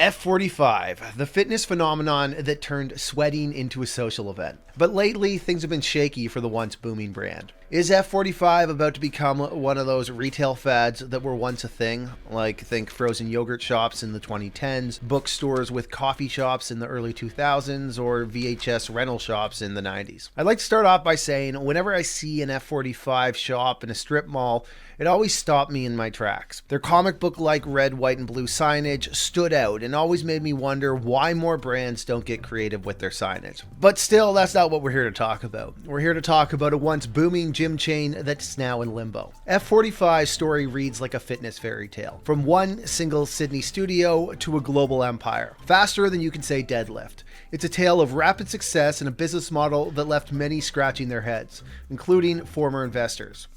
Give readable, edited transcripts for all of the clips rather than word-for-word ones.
F45, the fitness phenomenon that turned sweating into a social event. But lately, things have been shaky for the once booming brand. Is F45 about to become one of those retail fads that were once a thing? Like, think frozen yogurt shops in the 2010s, bookstores with coffee shops in the early 2000s, or VHS rental shops in the 90s. I'd like to start off by saying, whenever I see an F45 shop in a strip mall, it always stopped me in my tracks. Their comic book-like red, white, and blue signage stood out and always made me wonder why more brands don't get creative with their signage. But still, that's not what we're here to talk about. We're here to talk about a once booming gym chain that's now in limbo. F45's story reads like a fitness fairy tale. From one single Sydney studio to a global empire. Faster than you can say deadlift. It's a tale of rapid success and a business model that left many scratching their heads, including former investors.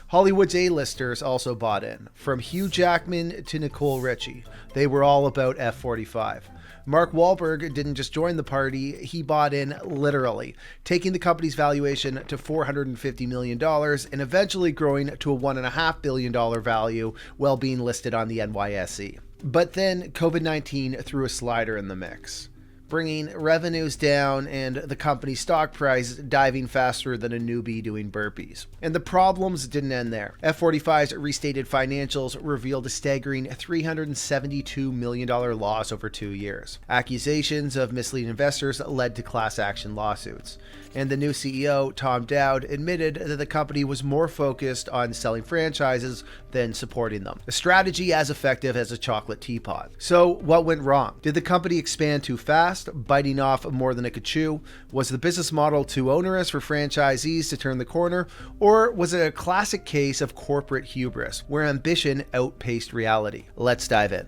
Hollywood's A-listers also bought in, from Hugh Jackman to Nicole Richie. They were all about F45. Mark Wahlberg didn't just join the party, he bought in literally, taking the company's valuation to $450 million and eventually growing to a $1.5 billion value while being listed on the NYSE. But then COVID-19 threw a slider in the mix, bringing revenues down and the company's stock price diving faster than a newbie doing burpees. And the problems didn't end there. F45's restated financials revealed a staggering $372 million loss over 2 years. Accusations of misleading investors led to class action lawsuits. And the new CEO, Tom Dowd, admitted that the company was more focused on selling franchises than supporting them. A strategy as effective as a chocolate teapot. So what went wrong? Did the company expand too fast, biting off more than it could chew? Was the business model too onerous for franchisees to turn the corner? Or was it a classic case of corporate hubris, where ambition outpaced reality? Let's dive in.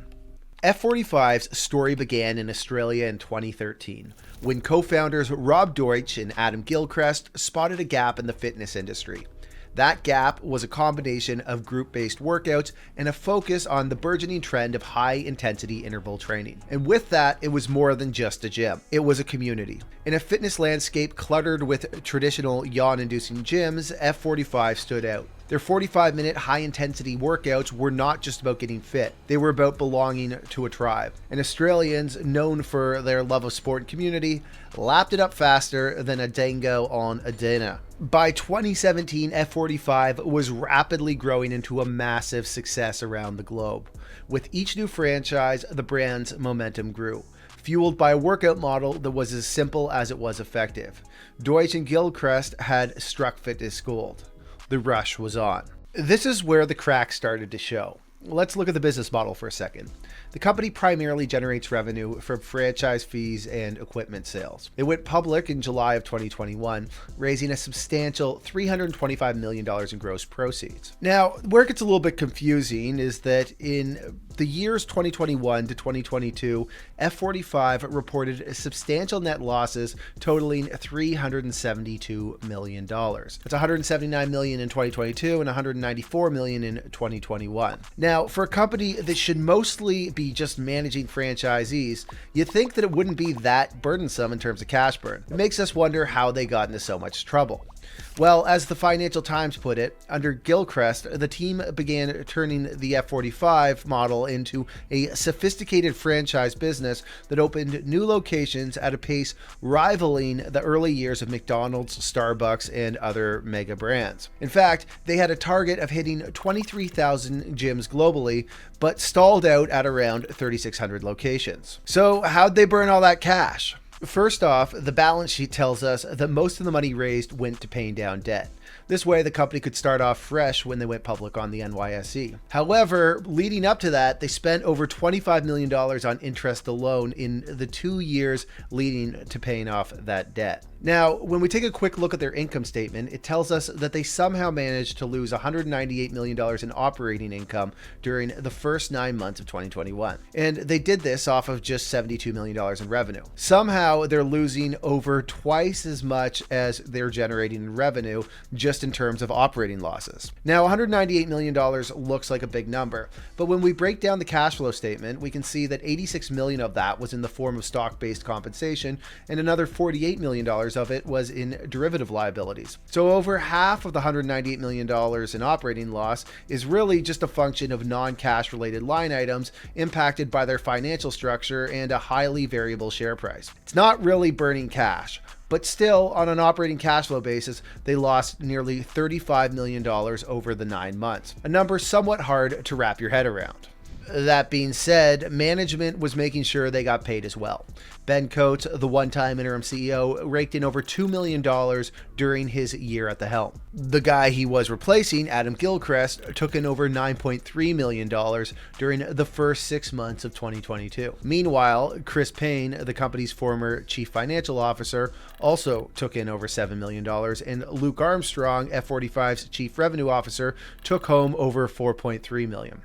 F45's story began in Australia in 2013, when co-founders Rob Deutsch and Adam Gilchrist spotted a gap in the fitness industry. That gap was a combination of group-based workouts and a focus on the burgeoning trend of high-intensity interval training. And with that, it was more than just a gym. It was a community. In a fitness landscape cluttered with traditional yawn-inducing gyms, F45 stood out. Their 45-minute high-intensity workouts were not just about getting fit. They were about belonging to a tribe. And Australians, known for their love of sport and community, lapped it up faster than a dango on a dinner. By 2017, F45 was rapidly growing into a massive success around the globe. With each new franchise, the brand's momentum grew, fueled by a workout model that was as simple as it was effective. Deutsch and Gilchrist had struck fitness gold. The rush was on. This is where the cracks started to show. Let's look at the business model for a second. The company primarily generates revenue from franchise fees and equipment sales. It went public in July of 2021, raising a substantial $325 million in gross proceeds. Now, where it gets a little bit confusing is that in the years 2021 to 2022, F45 reported substantial net losses totaling $372 million. That's $179 million in 2022 and $194 million in 2021. Now, for a company that should mostly be just managing franchisees, you'd think that it wouldn't be that burdensome in terms of cash burn. It makes us wonder how they got into so much trouble. Well, as the Financial Times put it, under Gilchrist, the team began turning the F45 model into a sophisticated franchise business that opened new locations at a pace rivaling the early years of McDonald's, Starbucks, and other mega brands. In fact, they had a target of hitting 23,000 gyms globally, but stalled out at around 3,600 locations. So how'd they burn all that cash? First off, the balance sheet tells us that most of the money raised went to paying down debt. This way, the company could start off fresh when they went public on the NYSE. However, leading up to that, they spent over $25 million on interest alone in the 2 years leading to paying off that debt. Now, when we take a quick look at their income statement, it tells us that they somehow managed to lose $198 million in operating income during the first 9 months of 2021. And they did this off of just $72 million in revenue. Somehow, they're losing over twice as much as they're generating in revenue, just in terms of operating losses. Now, $198 million looks like a big number, but when we break down the cash flow statement, we can see that $86 million of that was in the form of stock-based compensation, and another $48 million of it was in derivative liabilities. So over half of the $198 million in operating loss is really just a function of non-cash related line items impacted by their financial structure and a highly variable share price. It's not really burning cash, but still, on an operating cash flow basis, they lost nearly $35 million over the 9 months, a number somewhat hard to wrap your head around. That being said, management was making sure they got paid as well. Ben Coates, the one-time interim CEO, raked in over $2 million during his year at the helm. The guy he was replacing, Adam Gilchrist, took in over $9.3 million during the first 6 months of 2022. Meanwhile, Chris Payne, the company's former chief financial officer, also took in over $7 million, and Luke Armstrong, F45's chief revenue officer, took home over $4.3 million.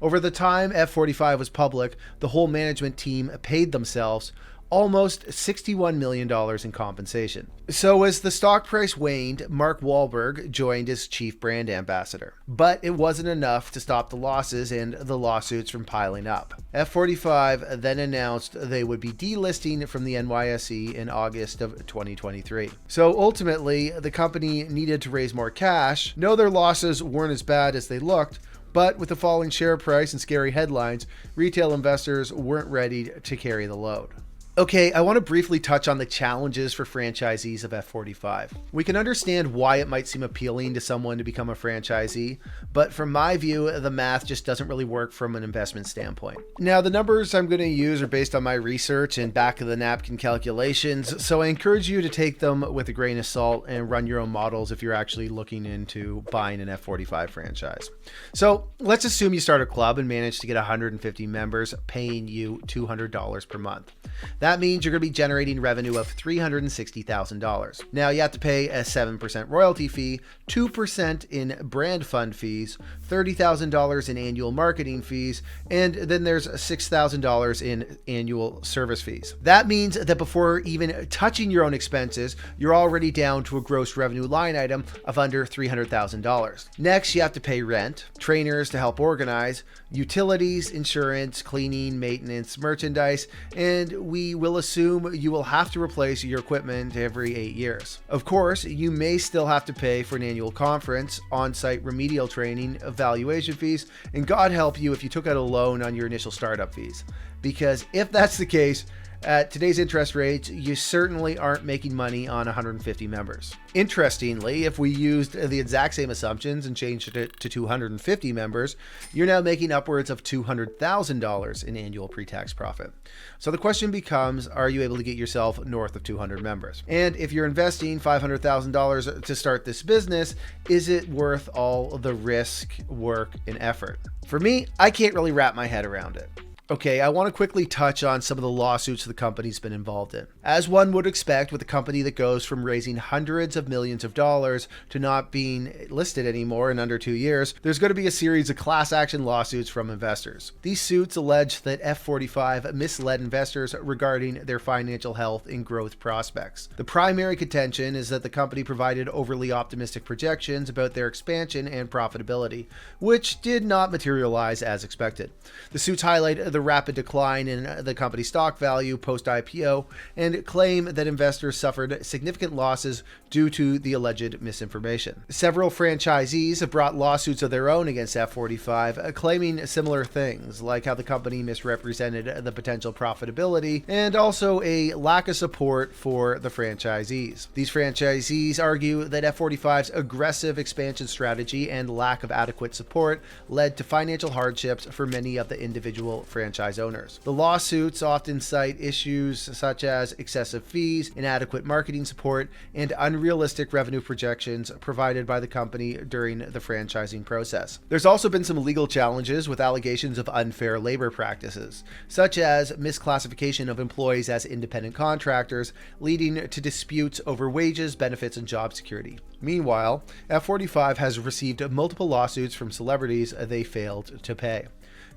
Over the time F45 was public, the whole management team paid themselves almost $61 million in compensation. So as the stock price waned, Mark Wahlberg joined as chief brand ambassador. But it wasn't enough to stop the losses and the lawsuits from piling up. F45 then announced they would be delisting from the NYSE in August of 2023. So ultimately, the company needed to raise more cash. No, their losses weren't as bad as they looked, but with the falling share price and scary headlines, retail investors weren't ready to carry the load. Okay, I want to briefly touch on the challenges for franchisees of F45. We can understand why it might seem appealing to someone to become a franchisee, but from my view, the math just doesn't really work from an investment standpoint. Now, the numbers I'm going to use are based on my research and back of the napkin calculations, so I encourage you to take them with a grain of salt and run your own models if you're actually looking into buying an F45 franchise. So let's assume you start a club and manage to get 150 members paying you $200 per month. That means you're going to be generating revenue of $360,000. Now you have to pay a 7% royalty fee, 2% in brand fund fees, $30,000 in annual marketing fees, and then there's $6,000 in annual service fees. That means that before even touching your own expenses, you're already down to a gross revenue line item of under $300,000. Next, you have to pay rent, trainers to help organize, utilities, insurance, cleaning, maintenance, merchandise, and we will assume you will have to replace your equipment every 8 years. Of course, you may still have to pay for an annual conference, on-site remedial training, evaluation fees, and God help you if you took out a loan on your initial startup fees. Because if that's the case, at today's interest rates, you certainly aren't making money on 150 members. Interestingly, if we used the exact same assumptions and changed it to 250 members, you're now making upwards of $200,000 in annual pre-tax profit. So the question becomes, are you able to get yourself north of 200 members? And if you're investing $500,000 to start this business, is it worth all the risk, work, and effort? For me, I can't really wrap my head around it. Okay, I want to quickly touch on some of the lawsuits the company's been involved in. As one would expect with a company that goes from raising hundreds of millions of dollars to not being listed anymore in under 2 years, there's going to be a series of class action lawsuits from investors. These suits allege that F45 misled investors regarding their financial health and growth prospects. The primary contention is that the company provided overly optimistic projections about their expansion and profitability, which did not materialize as expected. The suits highlight the rapid decline in the company's stock value post-IPO and claim that investors suffered significant losses due to the alleged misinformation. Several franchisees have brought lawsuits of their own against F45, claiming similar things, like how the company misrepresented the potential profitability and also a lack of support for the franchisees. These franchisees argue that F45's aggressive expansion strategy and lack of adequate support led to financial hardships for many of the individual franchise owners. The lawsuits often cite issues such as excessive fees, inadequate marketing support, and unrealistic revenue projections provided by the company during the franchising process. There's also been some legal challenges with allegations of unfair labor practices, such as misclassification of employees as independent contractors, leading to disputes over wages, benefits, and job security. Meanwhile, F45 has received multiple lawsuits from celebrities they failed to pay.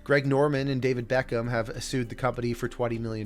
Greg Norman and David Beckham have sued the company for $20 million,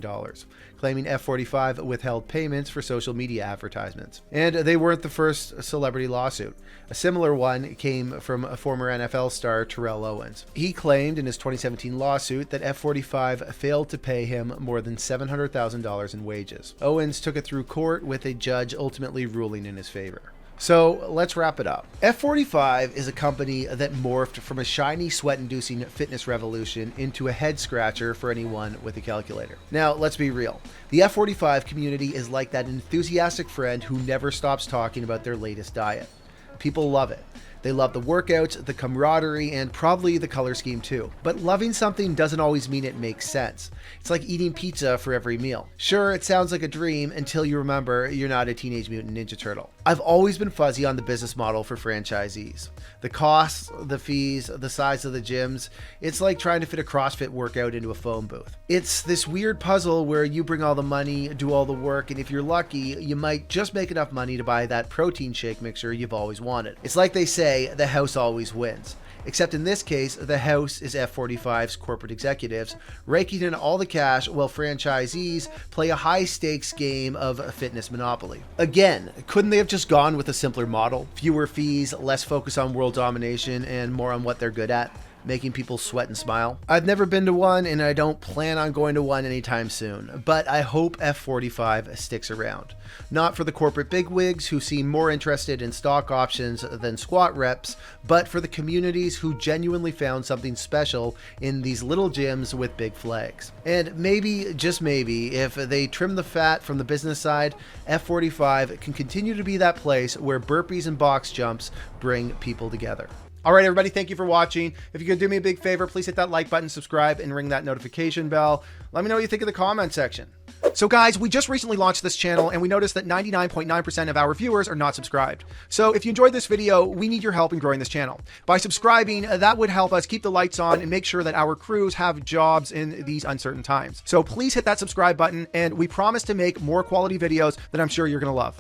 claiming F45 withheld payments for social media advertisements. And they weren't the first celebrity lawsuit. A similar one came from a former NFL star Terrell Owens. He claimed in his 2017 lawsuit that F45 failed to pay him more than $700,000 in wages. Owens took it through court, with a judge ultimately ruling in his favor. So let's wrap it up. F45 is a company that morphed from a shiny, sweat-inducing fitness revolution into a head-scratcher for anyone with a calculator. Now, let's be real. The F45 community is like that enthusiastic friend who never stops talking about their latest diet. People love it. They love the workouts, the camaraderie, and probably the color scheme too. But loving something doesn't always mean it makes sense. It's like eating pizza for every meal. Sure, it sounds like a dream until you remember you're not a Teenage Mutant Ninja Turtle. I've always been fuzzy on the business model for franchisees. The costs, the fees, the size of the gyms, it's like trying to fit a CrossFit workout into a phone booth. It's this weird puzzle where you bring all the money, do all the work, and if you're lucky, you might just make enough money to buy that protein shake mixer you've always wanted. It's like they say, the house always wins. Except in this case, the house is F45's corporate executives, raking in all the cash while franchisees play a high-stakes game of fitness monopoly. Again, couldn't they have just gone with a simpler model? Fewer fees, less focus on world domination, and more on what they're good at? Making people sweat and smile. I've never been to one, and I don't plan on going to one anytime soon, but I hope F45 sticks around. Not for the corporate bigwigs who seem more interested in stock options than squat reps, but for the communities who genuinely found something special in these little gyms with big flags. And maybe, just maybe, if they trim the fat from the business side, F45 can continue to be that place where burpees and box jumps bring people together. All right, everybody, thank you for watching. If you could do me a big favor, please hit that like button, subscribe, and ring that notification bell. Let me know what you think in the comment section. So guys, we just recently launched this channel and we noticed that 99.9% of our viewers are not subscribed. So if you enjoyed this video, we need your help in growing this channel. By subscribing, that would help us keep the lights on and make sure that our crews have jobs in these uncertain times. So please hit that subscribe button, and we promise to make more quality videos that I'm sure you're going to love.